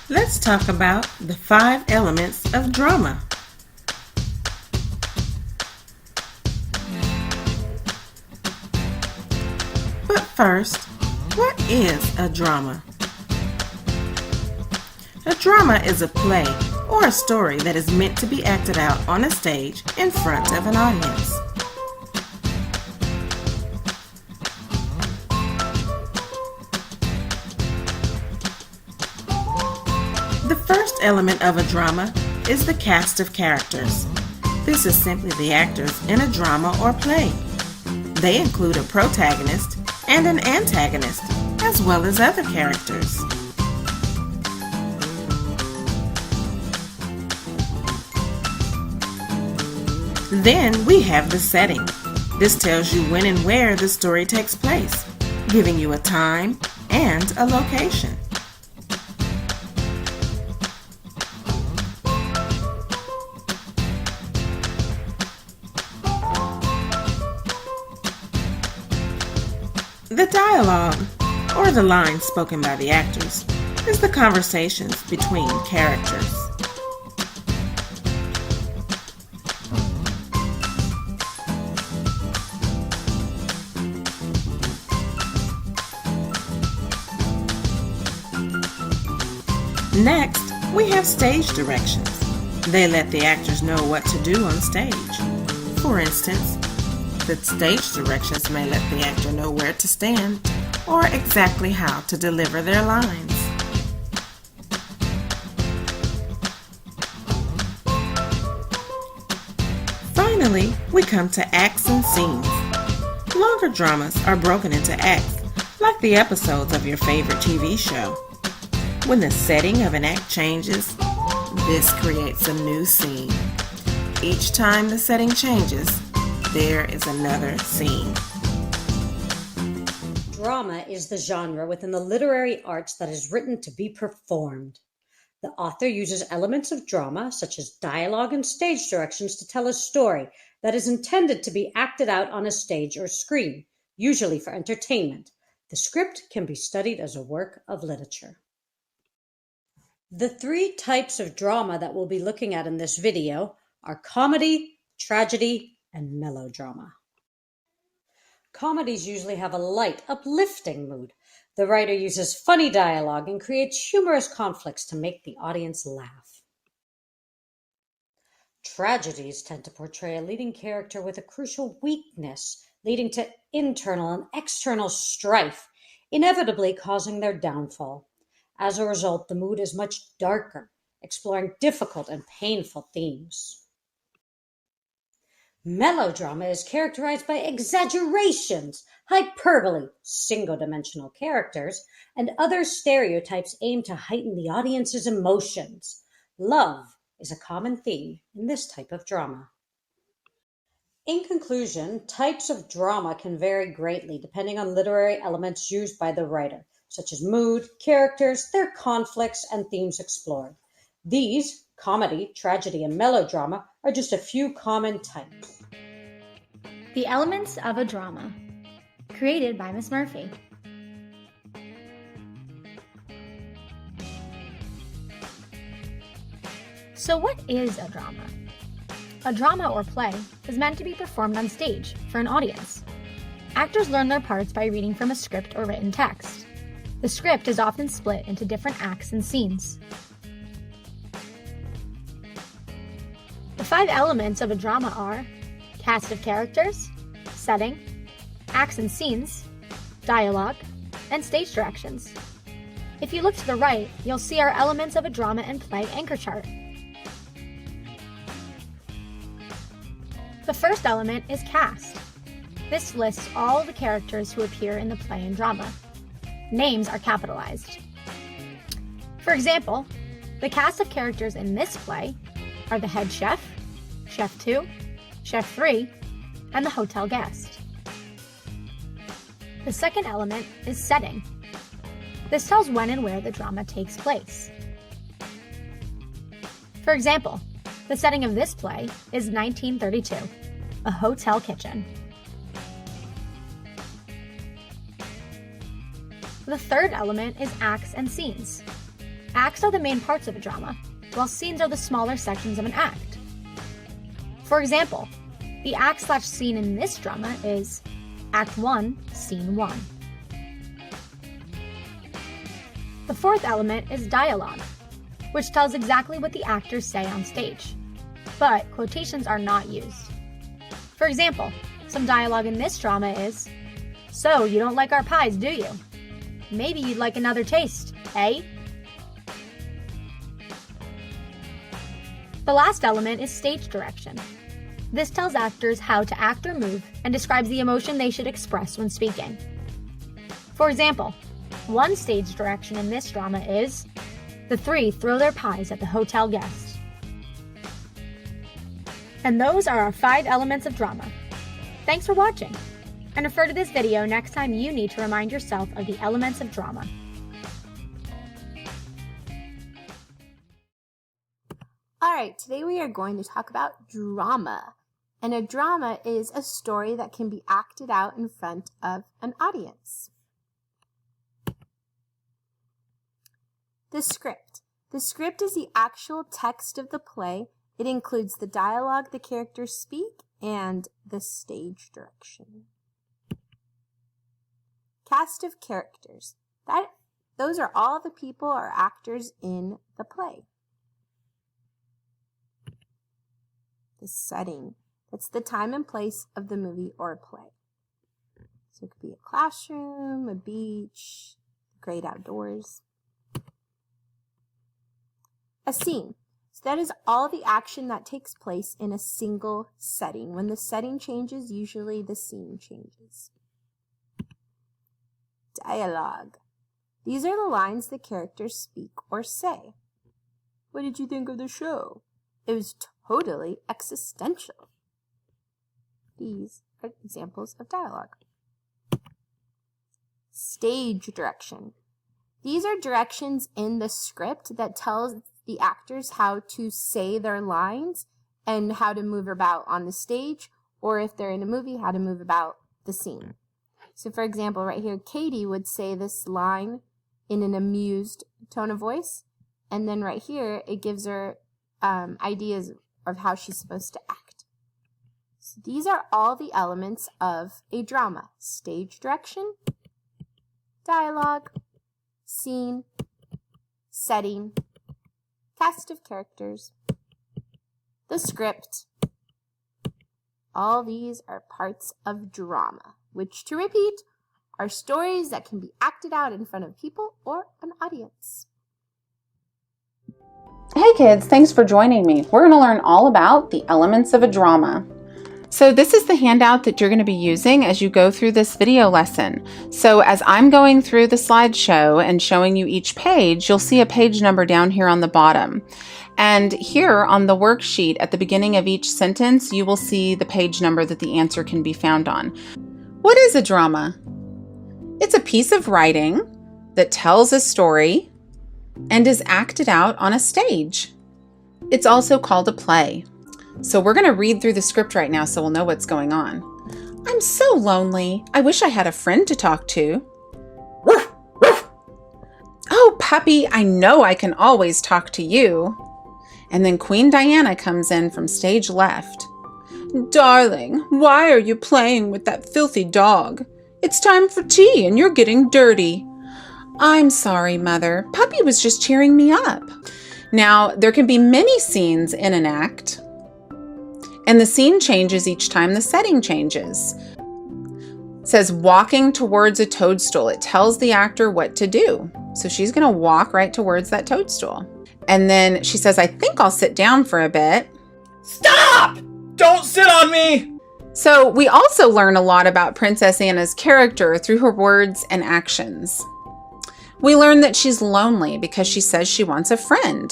Let's talk about the 5 elements of drama. But first, what is a drama? A drama is a play or a story that is meant to be acted out on a stage in front of an audience. The first element of a drama is the cast of characters. This is simply the actors in a drama or play. They include a protagonist and an antagonist, as well as other characters. Then we have the setting. This tells you when and where the story takes place, giving you a time and a location. The dialogue, or the lines spoken by the actors, is the conversations between characters. Next, we have stage directions. They let the actors know what to do on stage. For instance, the stage directions may let the actor know where to stand or exactly how to deliver their lines. Finally, we come to acts and scenes. Longer dramas are broken into acts, like the episodes of your favorite TV show. When the setting of an act changes, this creates a new scene. Each time the setting changes, there is another scene. Drama is the genre within the literary arts that is written to be performed. The author uses elements of drama, such as dialogue and stage directions, to tell a story that is intended to be acted out on a stage or screen, usually for entertainment. The script can be studied as a work of literature. The 3 types of drama that we'll be looking at in this video are comedy, tragedy, and melodrama. Comedies usually have a light, uplifting mood. The writer uses funny dialogue and creates humorous conflicts to make the audience laugh. Tragedies tend to portray a leading character with a crucial weakness, leading to internal and external strife, inevitably causing their downfall. As a result, the mood is much darker, exploring difficult and painful themes. Melodrama is characterized by exaggerations, hyperbole, single-dimensional characters, and other stereotypes aimed to heighten the audience's emotions. Love is a common theme in this type of drama. In conclusion, types of drama can vary greatly depending on literary elements used by the writer, such as mood, characters, their conflicts, and themes explored. These, comedy, tragedy, and melodrama, are just a few common types. The Elements of a Drama, created by Miss Murphy. So what is a drama? A drama or play is meant to be performed on stage for an audience. Actors learn their parts by reading from a script or written text. The script is often split into different acts and scenes. The 5 elements of a drama are cast of characters, setting, acts and scenes, dialogue, and stage directions. If you look to the right, you'll see our Elements of a Drama and Play anchor chart. The first element is cast. This lists all the characters who appear in the play and drama. Names are capitalized. For example, the cast of characters in this play are the head chef, Chef 2, Chef 3, and the hotel guest. The second element is setting. This tells when and where the drama takes place. For example, the setting of this play is 1932, a hotel kitchen. The third element is acts and scenes. Acts are the main parts of a drama, while scenes are the smaller sections of an act. For example, the act/scene in this drama is Act 1, Scene 1. The fourth element is dialogue, which tells exactly what the actors say on stage, but quotations are not used. For example, some dialogue in this drama is, "So, you don't like our pies, do you? Maybe you'd like another taste, eh?" The last element is stage direction. This tells actors how to act or move and describes the emotion they should express when speaking. For example, one stage direction in this drama is, "The three throw their pies at the hotel guest." And those are our 5 elements of drama. Thanks for watching, and refer to this video next time you need to remind yourself of the elements of drama. Alright, today we are going to talk about drama. And a drama is a story that can be acted out in front of an audience. The script. The script is the actual text of the play. It includes the dialogue the characters speak and the stage direction. Cast of characters. Those are all the people or actors in the play. The setting. That's the time and place of the movie or play. So it could be a classroom, a beach, the great outdoors. A scene. So that is all the action that takes place in a single setting. When the setting changes, usually the scene changes. Dialogue. These are the lines the characters speak or say. What did you think of the show? It was totally existential. These are examples of dialogue. Stage direction. These are directions in the script that tells the actors how to say their lines and how to move about on the stage, or if they're in a movie, how to move about the scene. So for example, right here, Katie would say this line in an amused tone of voice, and then right here, it gives her ideas of how she's supposed to act. So these are all the elements of a drama. Stage direction, dialogue, scene, setting, cast of characters, the script. All these are parts of drama, which, to repeat, are stories that can be acted out in front of people or an audience. Hey kids, thanks for joining me. We're going to learn all about the elements of a drama. So this is the handout that you're going to be using as you go through this video lesson. So as I'm going through the slideshow and showing you each page, you'll see a page number down here on the bottom. And here on the worksheet at the beginning of each sentence, you will see the page number that the answer can be found on. What is a drama? It's a piece of writing that tells a story and is acted out on a stage. It's also called a play. So we're going to read through the script right now so we'll know what's going on. I'm so lonely. I wish I had a friend to talk to. Oh, puppy, I know I can always talk to you. And then Queen Diana comes in from stage left. Darling, why are you playing with that filthy dog? It's time for tea and you're getting dirty. I'm sorry, Mother. Puppy was just cheering me up. Now, there can be many scenes in an act, and the scene changes each time the setting changes. It says walking towards a toadstool. It tells the actor what to do. So she's going to walk right towards that toadstool. And then she says, I think I'll sit down for a bit. Stop! Don't sit on me! So we also learn a lot about Princess Anna's character through her words and actions. We learn that she's lonely because she says she wants a friend.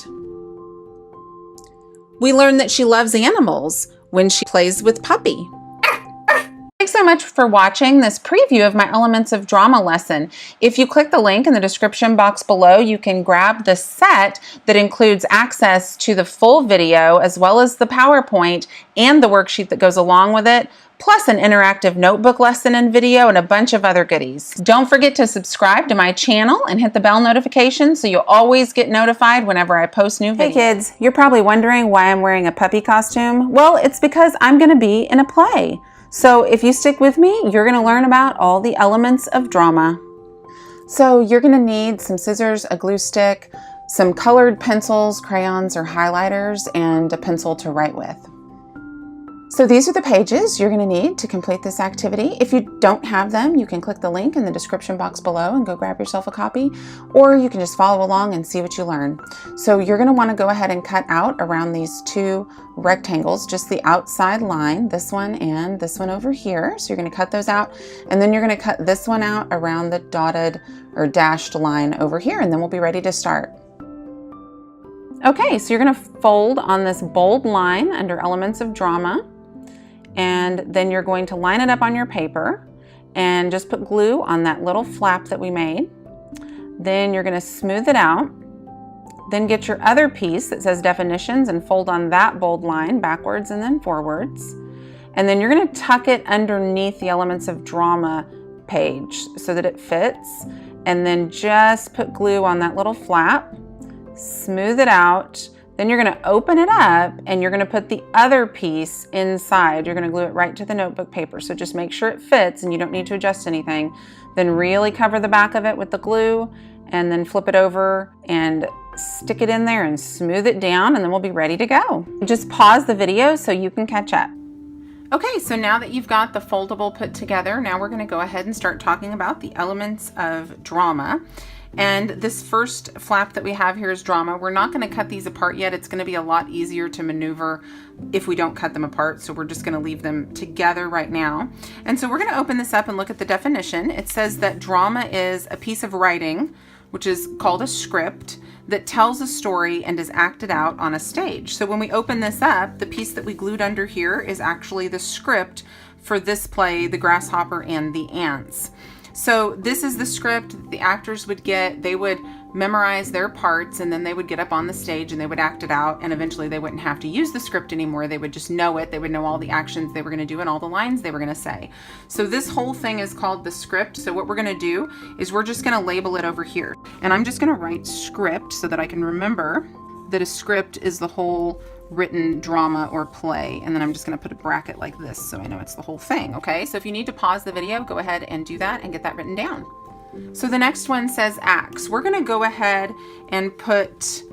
We learn that she loves animals when she plays with Puppy. Thanks so much for watching this preview of my Elements of Drama lesson. If you click the link in the description box below, you can grab the set that includes access to the full video as well as the PowerPoint and the worksheet that goes along with it, plus an interactive notebook lesson and video and a bunch of other goodies. Don't forget to subscribe to my channel and hit the bell notification so you'll always get notified whenever I post new videos. Hey kids, you're probably wondering why I'm wearing a puppy costume. Well, it's because I'm going to be in a play. So if you stick with me, you're going to learn about all the elements of drama. So you're going to need some scissors, a glue stick, some colored pencils, crayons, or highlighters, and a pencil to write with. So these are the pages you're going to need to complete this activity. If you don't have them, you can click the link in the description box below and go grab yourself a copy, or you can just follow along and see what you learn. So you're going to want to go ahead and cut out around these two rectangles, just the outside line, this one and this one over here. So you're going to cut those out, and then you're going to cut this one out around the dotted or dashed line over here, and then we'll be ready to start. Okay, so you're going to fold on this bold line under Elements of Drama. And then you're going to line it up on your paper and just put glue on that little flap that we made. Then you're going to smooth it out. Then get your other piece that says definitions and fold on that bold line backwards and then forwards. And then you're going to tuck it underneath the Elements of Drama page so that it fits. And then just put glue on that little flap, smooth it out. Then you're going to open it up and you're going to put the other piece inside. You're going to glue it right to the notebook paper. So just make sure it fits and you don't need to adjust anything. Then really cover the back of it with the glue and then flip it over and stick it in there and smooth it down, and then we'll be ready to go. Just pause the video so you can catch up. Okay, so now that you've got the foldable put together, now we're going to go ahead and start talking about the elements of drama. And this first flap that we have here is drama. We're not going to cut these apart yet. It's going to be a lot easier to maneuver if we don't cut them apart. So we're just going to leave them together right now. And so we're going to open this up and look at the definition. It says that drama is a piece of writing, which is called a script, that tells a story and is acted out on a stage. So when we open this up, the piece that we glued under here is actually the script for this play, The Grasshopper and the Ants. So this is the script that the actors would get. They would memorize their parts, and then they would get up on the stage and they would act it out, and eventually they wouldn't have to use the script anymore. They would just know it. They would know all the actions they were going to do and all the lines they were going to say. So this whole thing is called the script. So what we're going to do is we're just going to label it over here. And I'm just going to write script so that I can remember that a script is the whole written drama or play. And then I'm just going to put a bracket like this so I know it's the whole thing. Okay, so if you need to pause the video, go ahead and do that and get that written down. So the next one says acts. We're going to go ahead and put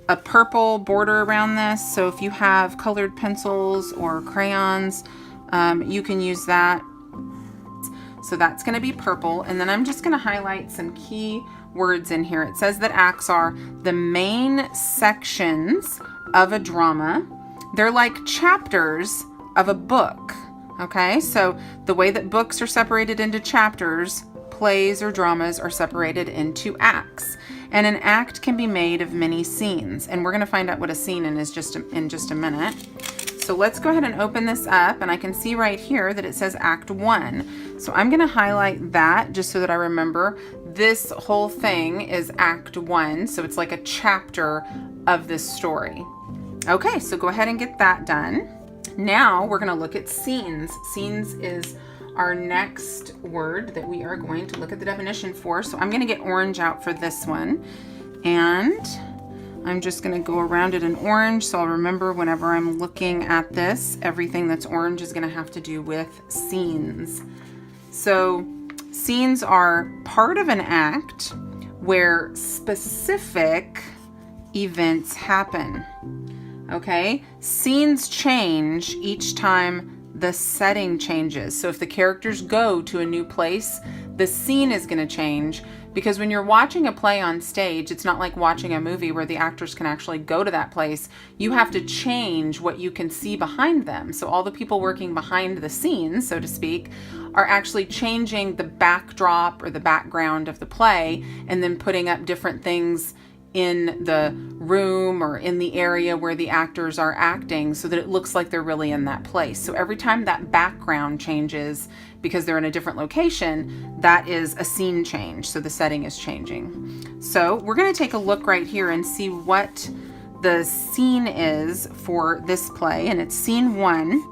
a purple border around this. So if you have colored pencils or crayons, you can use that. So that's going to be purple. And then I'm just going to highlight some key words in here. It says that acts are the main sections of a drama. They're like chapters of a book. Okay, so the way that books are separated into chapters, plays or dramas are separated into acts. And an act can be made of many scenes. And we're going to find out what a scene is in just a minute. So let's go ahead and open this up, and I can see right here that it says Act 1. So I'm going to highlight that just so that I remember this whole thing is Act 1. So it's like a chapter of this story. Okay, so go ahead and get that done. Now we're going to look at scenes. Scenes is our next word that we are going to look at the definition for. So I'm going to get orange out for this one. And I'm just going to go around it in orange, so I'll remember whenever I'm looking at this, everything that's orange is going to have to do with scenes. So scenes are part of an act where specific events happen. Okay? Scenes change each time the setting changes. So if the characters go to a new place, the scene is going to change. Because when you're watching a play on stage, it's not like watching a movie where the actors can actually go to that place. You have to change what you can see behind them. So all the people working behind the scenes, so to speak, are actually changing the backdrop or the background of the play and then putting up different things in the room or in the area where the actors are acting so that it looks like they're really in that place. So every time that background changes because they're in a different location, that is a scene change. So the setting is changing. So we're going to take a look right here and see what the scene is for this play, and it's scene 1.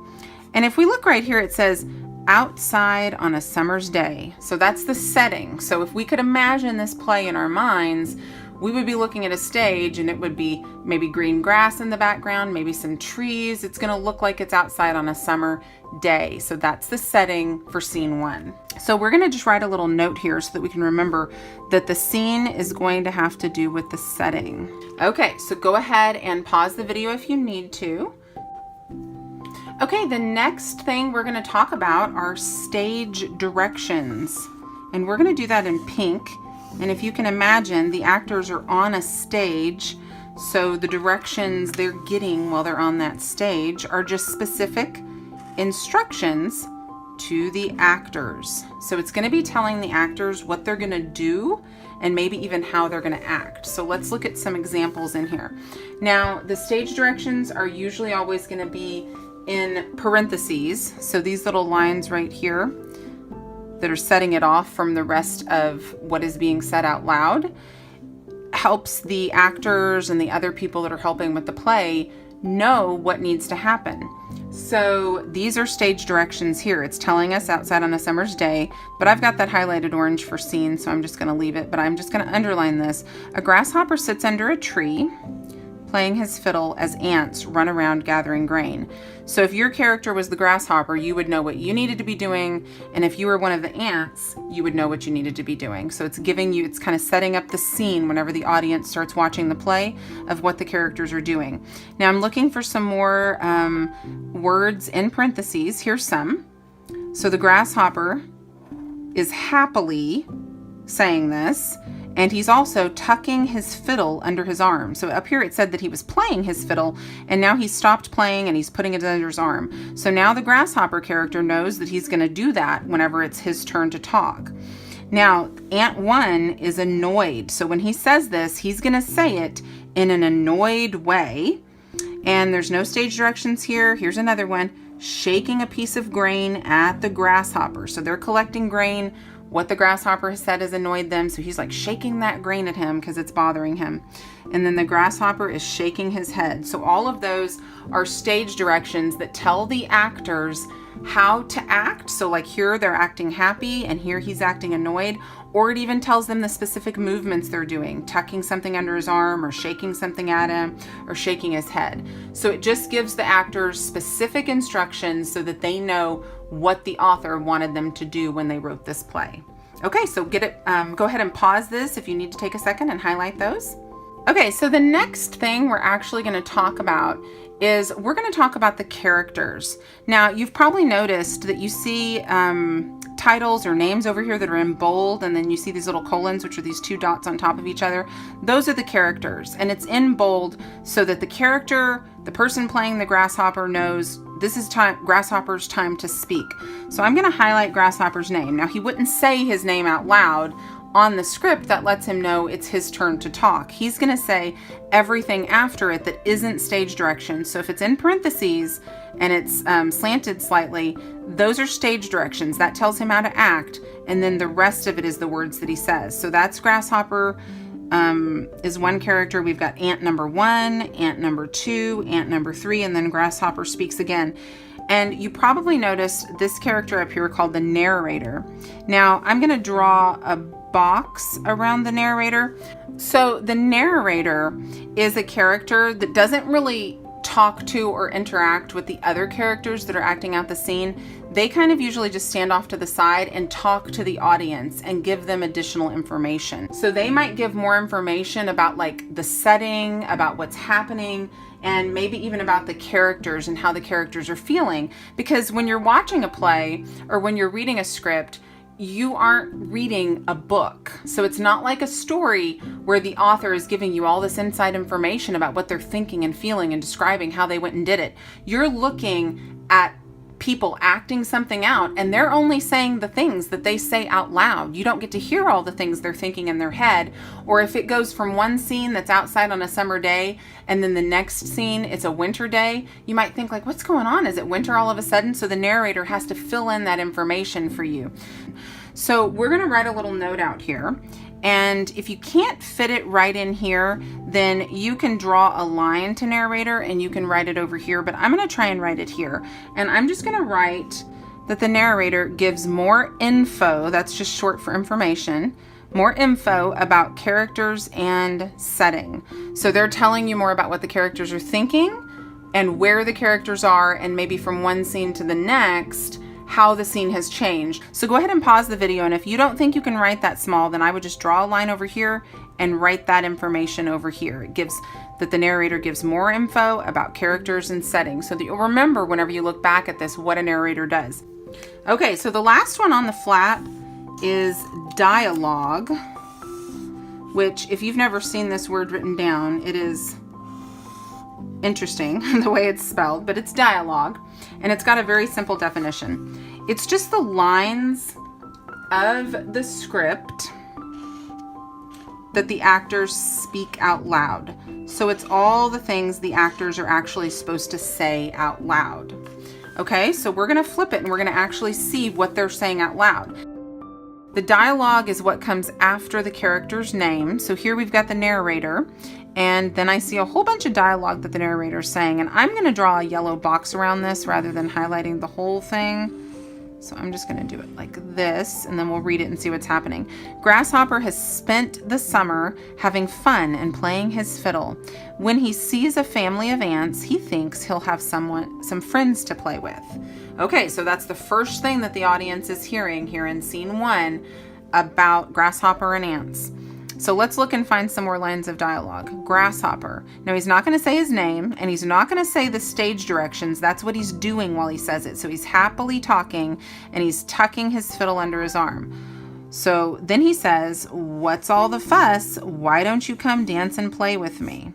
And if we look right here, it says outside on a summer's day. So that's the setting. So if we could imagine this play in our minds, we would be looking at a stage and it would be maybe green grass in the background, maybe some trees. It's going to look like it's outside on a summer day. So that's the setting for scene 1. So we're going to just write a little note here so that we can remember that the scene is going to have to do with the setting. Okay, so go ahead and pause the video if you need to. Okay, the next thing we're going to talk about are stage directions. And we're going to do that in pink. And if you can imagine, the actors are on a stage, so the directions they're getting while they're on that stage are just specific instructions to the actors. So it's going to be telling the actors what they're going to do and maybe even how they're going to act. So let's look at some examples in here. Now, the stage directions are usually always going to be in parentheses. So these little lines right here that are setting it off from the rest of what is being said out loud helps the actors and the other people that are helping with the play know what needs to happen. So these are stage directions here. It's telling us outside on a summer's day, but I've got that highlighted orange for scene, so I'm just going to leave it, but I'm just going to underline this. A grasshopper sits under a tree playing his fiddle as ants run around gathering grain. So if your character was the grasshopper, you would know what you needed to be doing, and if you were one of the ants, you would know what you needed to be doing. So it's giving you, it's kind of setting up the scene whenever the audience starts watching the play of what the characters are doing. Now I'm looking for some more words in parentheses. Here's some. So the grasshopper is happily saying this, and he's also tucking his fiddle under his arm. So up here it said that he was playing his fiddle, and now he's stopped playing and he's putting it under his arm. So now the grasshopper character knows that he's going to do that whenever it's his turn to talk. Now, Ant 1 is annoyed. So when he says this, he's going to say it in an annoyed way. And there's no stage directions here. Here's another one. Shaking a piece of grain at the grasshopper. So they're collecting grain. What the grasshopper has said has annoyed them, so he's like shaking that grain at him because it's bothering him. And then the grasshopper is shaking his head. So all of those are stage directions that tell the actors how to act. So like here they're acting happy and here he's acting annoyed, or it even tells them the specific movements they're doing, tucking something under his arm or shaking something at him or shaking his head. So it just gives the actors specific instructions so that they know what the author wanted them to do when they wrote this play. Okay, so go ahead and pause this if you need to take a second and highlight those. Okay, so the next thing we're actually going to talk about is we're going to talk about the characters. Now, you've probably noticed that you see titles or names over here that are in bold, and then you see these little colons, which are these two dots on top of each other. Those are the characters, and it's in bold so that the character, the person playing the grasshopper, knows this is Grasshopper's time to speak. So I'm going to highlight Grasshopper's name. Now, he wouldn't say his name out loud on the script. That lets him know it's his turn to talk. He's going to say everything after it that isn't stage directions. So if it's in parentheses and it's slanted slightly, those are stage directions. That tells him how to act, and then the rest of it is the words that he says. So that's Grasshopper is one character. We've got ant number 1, ant number 2, ant number 3, and then Grasshopper speaks again. And you probably noticed this character up here called the narrator. Now I'm going to draw a box around the narrator. So the narrator is a character that doesn't really talk to or interact with the other characters that are acting out the scene. They kind of usually just stand off to the side and talk to the audience and give them additional information. So they might give more information about like the setting, about what's happening, and maybe even about the characters and how the characters are feeling. Because when you're watching a play or when you're reading a script, you aren't reading a book. So it's not like a story where the author is giving you all this inside information about what they're thinking and feeling and describing how they went and did it. You're looking at people acting something out, and they're only saying the things that they say out loud. You don't get to hear all the things they're thinking in their head. Or if it goes from one scene that's outside on a summer day, and then the next scene it's a winter day, you might think like, what's going on? Is it winter all of a sudden? So the narrator has to fill in that information for you. So we're going to write a little note out here. And if you can't fit it right in here, then you can draw a line to narrator and you can write it over here, but I'm going to try and write it here. And I'm just going to write that the narrator gives more info, that's just short for information, more info about characters and setting. So they're telling you more about what the characters are thinking and where the characters are, and maybe from one scene to the next, how the scene has changed. So go ahead and pause the video, and if you don't think you can write that small, then I would just draw a line over here and write that information over here. It gives that the narrator gives more info about characters and settings, so that you'll remember whenever you look back at this what a narrator does. Okay, so the last one on the flat is dialogue, which if you've never seen this word written down, it is interesting the way it's spelled, but it's dialogue, and it's got a very simple definition. It's just the lines of the script that the actors speak out loud. So it's all the things the actors are actually supposed to say out loud. Okay, so we're going to flip it and we're going to actually see what they're saying out loud. The dialogue is what comes after the character's name. So here we've got the narrator, and then I see a whole bunch of dialogue that the narrator is saying, and I'm going to draw a yellow box around this rather than highlighting the whole thing. So I'm just going to do it like this, and then we'll read it and see what's happening. Grasshopper has spent the summer having fun and playing his fiddle. When he sees a family of ants, he thinks he'll have some friends to play with. Okay, so that's the first thing that the audience is hearing here in scene 1 about Grasshopper and ants. So let's look and find some more lines of dialogue. Grasshopper. Now he's not going to say his name, and he's not going to say the stage directions. That's what he's doing while he says it. So he's happily talking, and he's tucking his fiddle under his arm. So then he says, "What's all the fuss? Why don't you come dance and play with me?"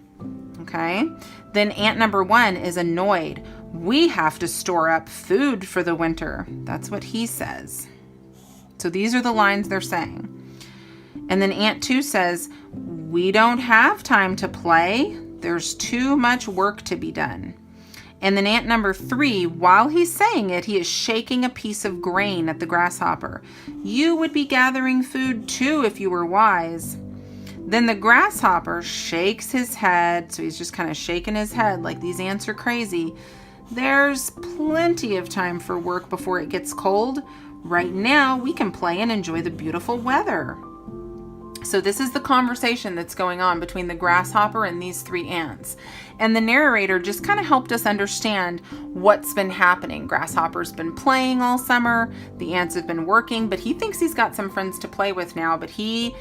Okay. Then ant number 1 is annoyed. "We have to store up food for the winter." That's what he says. So these are the lines they're saying. And then ant 2 says, "We don't have time to play. There's too much work to be done." And then ant number 3, while he's saying it, he is shaking a piece of grain at the grasshopper. "You would be gathering food too if you were wise." Then the grasshopper shakes his head. So he's just kind of shaking his head like these ants are crazy. "There's plenty of time for work before it gets cold. Right now we can play and enjoy the beautiful weather." So this is the conversation that's going on between the grasshopper and these 3 ants. And the narrator just kind of helped us understand what's been happening. Grasshopper's been playing all summer. The ants have been working, but he thinks he's got some friends to play with now, but he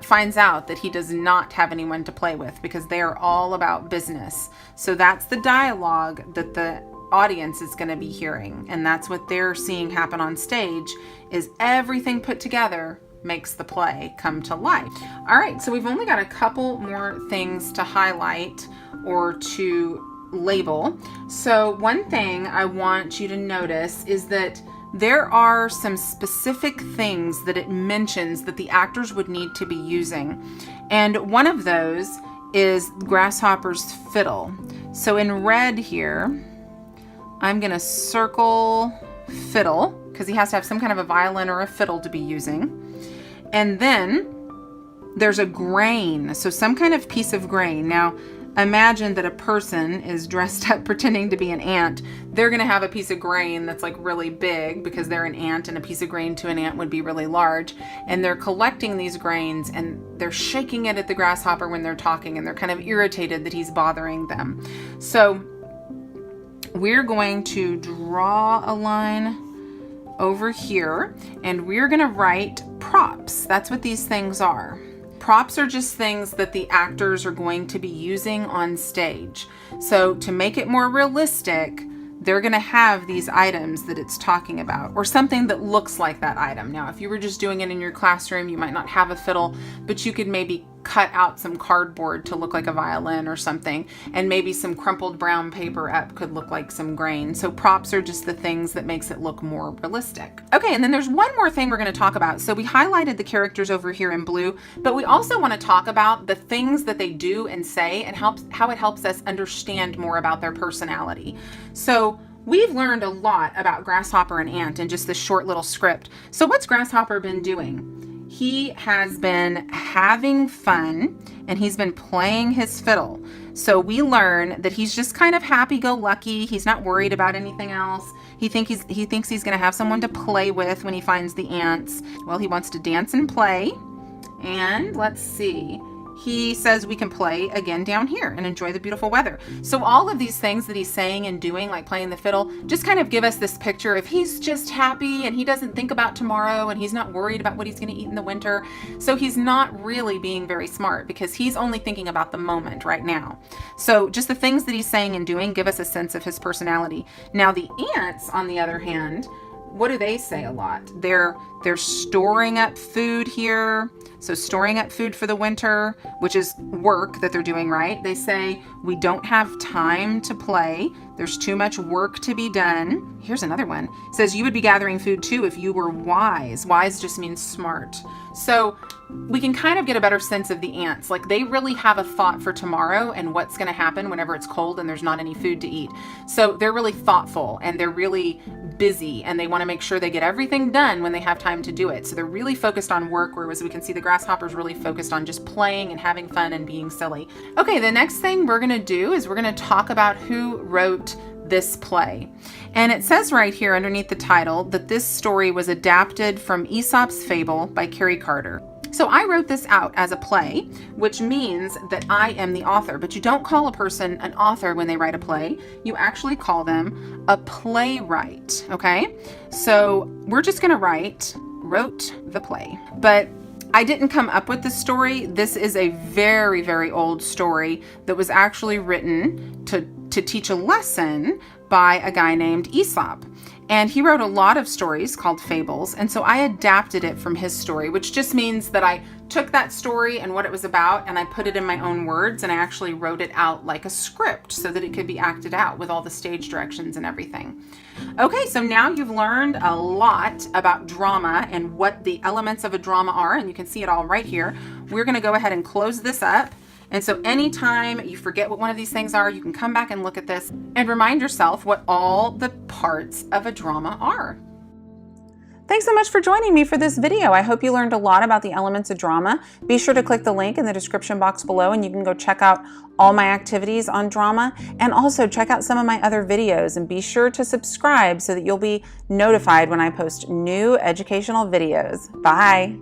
finds out that he does not have anyone to play with because they are all about business. So that's the dialogue that the audience is going to be hearing, and that's what they're seeing happen on stage, is everything put together makes the play come to life. All right, so we've only got a couple more things to highlight or to label. So one thing I want you to notice is that there are some specific things that it mentions that the actors would need to be using. And one of those is Grasshopper's fiddle. So in red here, I'm going to circle fiddle because he has to have some kind of a violin or a fiddle to be using. And then there's a grain, so some kind of piece of grain. Now, imagine that a person is dressed up pretending to be an ant. They're going to have a piece of grain that's like really big because they're an ant, and a piece of grain to an ant would be really large. And they're collecting these grains and they're shaking it at the grasshopper when they're talking, and they're kind of irritated that he's bothering them. So we're going to draw a line over here, and we're going to write props. That's what these things are. Props are just things that the actors are going to be using on stage. So to make it more realistic, they're going to have these items that it's talking about, or something that looks like that item. Now, if you were just doing it in your classroom, you might not have a fiddle, but you could maybe cut out some cardboard to look like a violin or something, and maybe some crumpled brown paper up could look like some grain. So props are just the things that makes it look more realistic. Okay, and then there's one more thing we're going to talk about. So we highlighted the characters over here in blue, but we also want to talk about the things that they do and say and how it helps us understand more about their personality. So we've learned a lot about Grasshopper and Ant in just this short little script. So what's Grasshopper been doing? He has been having fun and he's been playing his fiddle. So we learn that he's just kind of happy-go-lucky. He's not worried about anything else. He thinks he's going to have someone to play with when he finds the ants. Well, he wants to dance and play. And let's see. He says we can play again down here and enjoy the beautiful weather. So all of these things that he's saying and doing, like playing the fiddle, just kind of give us this picture of he's just happy and he doesn't think about tomorrow and he's not worried about what he's going to eat in the winter. So he's not really being very smart because he's only thinking about the moment right now. So just the things that he's saying and doing give us a sense of his personality. Now the ants, on the other hand, what do they say a lot? They're storing up food here. So storing up food for the winter, which is work that they're doing, right? They say, we don't have time to play. There's too much work to be done. Here's another one. It says, you would be gathering food too if you were wise. Wise just means smart. So we can kind of get a better sense of the ants. Like they really have a thought for tomorrow and what's going to happen whenever it's cold and there's not any food to eat. So they're really thoughtful and they're really busy and they want to make sure they get everything done when they have time to do it. So they're really focused on work, whereas we can see the grasshopper's really focused on just playing and having fun and being silly. Okay, the next thing we're going to do is we're going to talk about who wrote this play. And it says right here underneath the title that this story was adapted from Aesop's Fable by Carrie Carter. So I wrote this out as a play, which means that I am the author, but you don't call a person an author when they write a play. You actually call them a playwright, okay? So we're just gonna wrote the play. But I didn't come up with this story. This is a very, very old story that was actually written to teach a lesson by a guy named Aesop. And he wrote a lot of stories called fables. And so I adapted it from his story, which just means that I took that story and what it was about and I put it in my own words and I actually wrote it out like a script so that it could be acted out with all the stage directions and everything. Okay, so now you've learned a lot about drama and what the elements of a drama are, and you can see it all right here. We're going to go ahead and close this up. And so anytime you forget what one of these things are, you can come back and look at this and remind yourself what all the parts of a drama are. Thanks so much for joining me for this video. I hope you learned a lot about the elements of drama. Be sure to click the link in the description box below and you can go check out all my activities on drama and also check out some of my other videos, and be sure to subscribe so that you'll be notified when I post new educational videos. Bye.